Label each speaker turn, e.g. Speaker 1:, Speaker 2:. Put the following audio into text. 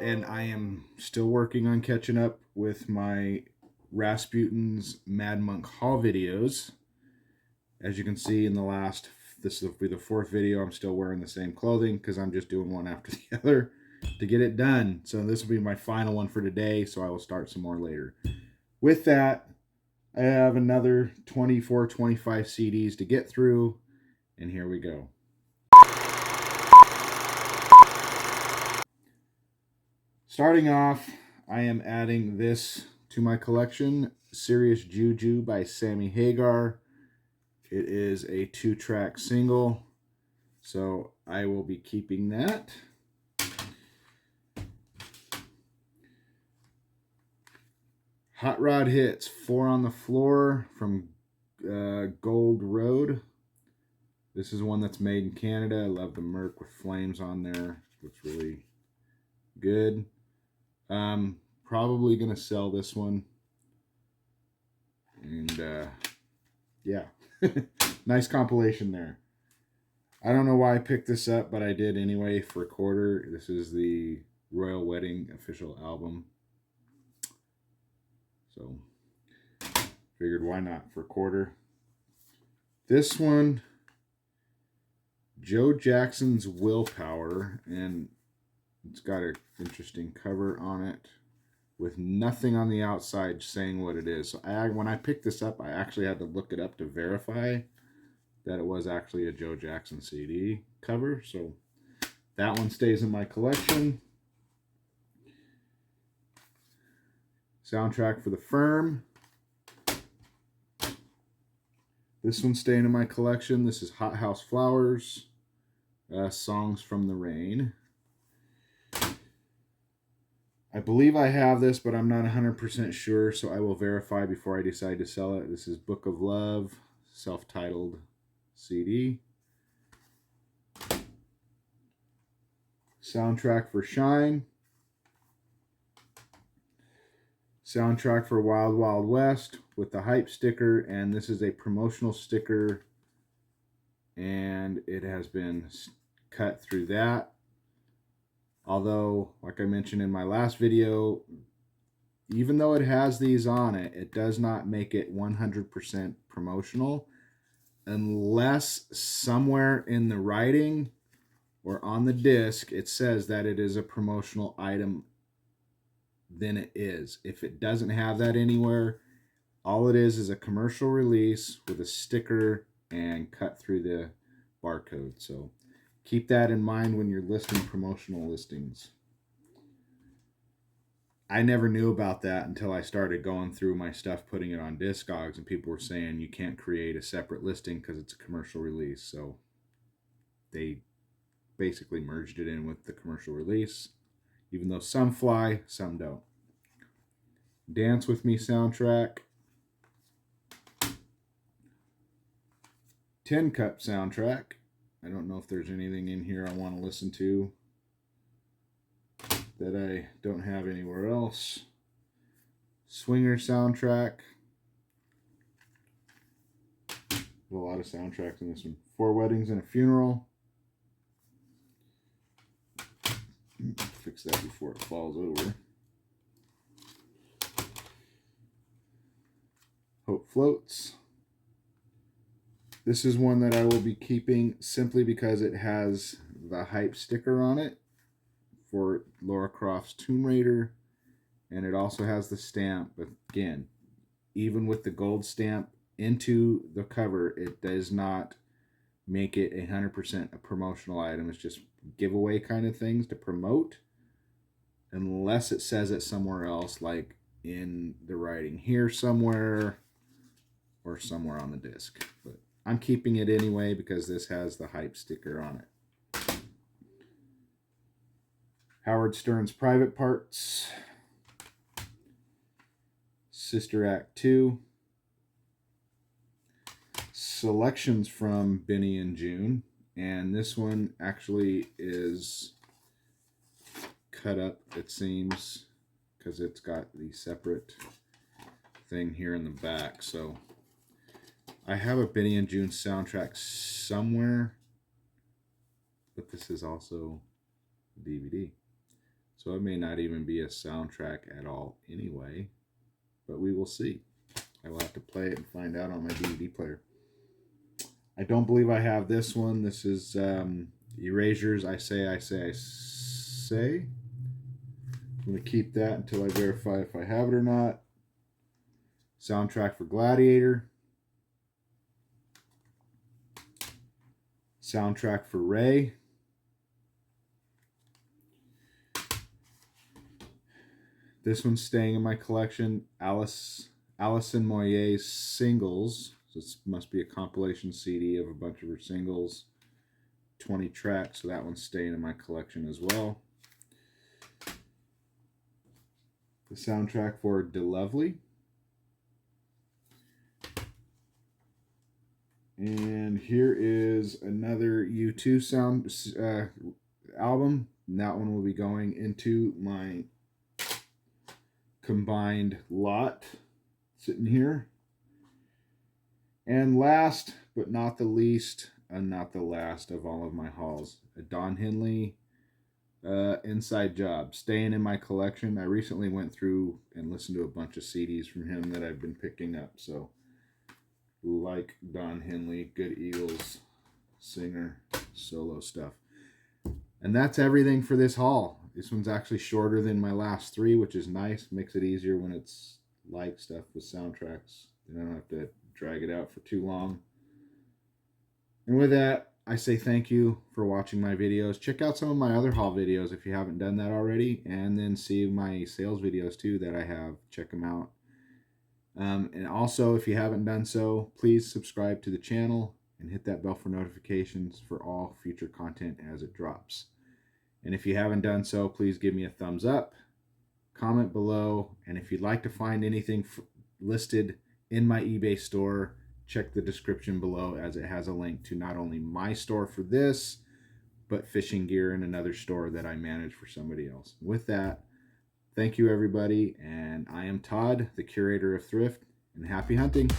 Speaker 1: and I am still working on catching up with my Rasputin's Mad Monk haul videos. As you can see in the last, this will be the fourth video, I'm still wearing the same clothing because I'm just doing one after the other to get it done. So this will be my final one for today, so I will start some more later. With that, I have another 24, 25 CDs to get through, and here we go. Starting off, I am adding this to my collection, Serious Juju by Sammy Hagar. It is a 2-track single, so I will be keeping that. Hot Rod Hits, 4 on the Floor from Gold Road. This is one that's made in Canada. I love the Merc with flames on there. Looks really good. Probably going to sell this one. And yeah, nice compilation there. I don't know why I picked this up, but I did anyway for a quarter. This is the Royal Wedding official album. So figured why not for a quarter. This one, Joe Jackson's Willpower, and it's got an interesting cover on it with nothing on the outside saying what it is. So when I picked this up, I actually had to look it up to verify that it was actually a Joe Jackson CD cover. So that one stays in my collection. Soundtrack for The Firm. This one's staying in my collection. This is Hot House Flowers. Songs from the Rain. I believe I have this, but I'm not 100% sure, so I will verify before I decide to sell it. This is Book of Love, self-titled CD. Soundtrack for Shine. Soundtrack for Wild Wild West with the hype sticker, and this is a promotional sticker, and it has been cut through that. Although, like I mentioned in my last video, even though it has these on it, it does not make it 100% promotional unless somewhere in the writing or on the disc it says that it is a promotional item. Then it is. If it doesn't have that anywhere, all it is a commercial release with a sticker and cut through the barcode. So keep that in mind when you're listing promotional listings. I never knew about that until I started going through my stuff, putting it on Discogs, and people were saying you can't create a separate listing because it's a commercial release. So they basically merged it in with the commercial release, even though some fly, some don't. Dance With Me soundtrack. Tin Cup soundtrack. I don't know if there's anything in here I want to listen to that I don't have anywhere else. Swinger soundtrack. There's a lot of soundtracks in this one. 4 Weddings and a Funeral. Fix that before it falls over. Hope Floats. This is one that I will be keeping simply because it has the hype sticker on it for Lara Croft's Tomb Raider, and it also has the stamp. But again, even with the gold stamp into the cover, it does not make it 100% a promotional item. It's just giveaway kind of things to promote, unless it says it somewhere else, like in the writing here somewhere or somewhere on the disc. But I'm keeping it anyway because this has the hype sticker on it. Howard Stern's Private Parts. Sister Act 2. Selections from Benny and June. And this one actually is cut up, it seems, because it's got the separate thing here in the back. So I have a Benny and June soundtrack somewhere, but this is also DVD. So it may not even be a soundtrack at all anyway, but we will see. I will have to play it and find out on my DVD player. I don't believe I have this one. This is Erasures, I Say. I'm going to keep that until I verify if I have it or not. Soundtrack for Gladiator. Soundtrack for Ray. This one's staying in my collection. Alison Moyet's singles. So this must be a compilation CD of a bunch of her singles. 20 tracks, so that one's staying in my collection as well. The soundtrack for De Lovely. And here is another U2 sound album. And that one will be going into my combined lot sitting here. And last but not the least, and not the last of all of my hauls, a Don Henley Inside Job, staying in my collection. I recently went through and listened to a bunch of CDs from him that I've been picking up. So, like Don Henley, good Eagles singer, solo stuff. And that's everything for this haul. This one's actually shorter than my last three, which is nice. Makes it easier when it's like stuff with soundtracks. Then I don't have to drag it out for too long. And with that, I say thank you for watching my videos. Check out some of my other haul videos if you haven't done that already. And then see my sales videos too that I have. Check them out. And also, if you haven't done so, please subscribe to the channel and hit that bell for notifications for all future content as it drops. And if you haven't done so, please give me a thumbs up, comment below, and if you'd like to find anything listed in my eBay store, check the description below, as it has a link to not only my store for this, but fishing gear in another store that I manage for somebody else. With that, thank you everybody, and I am Todd, the curator of Thrift, and happy hunting.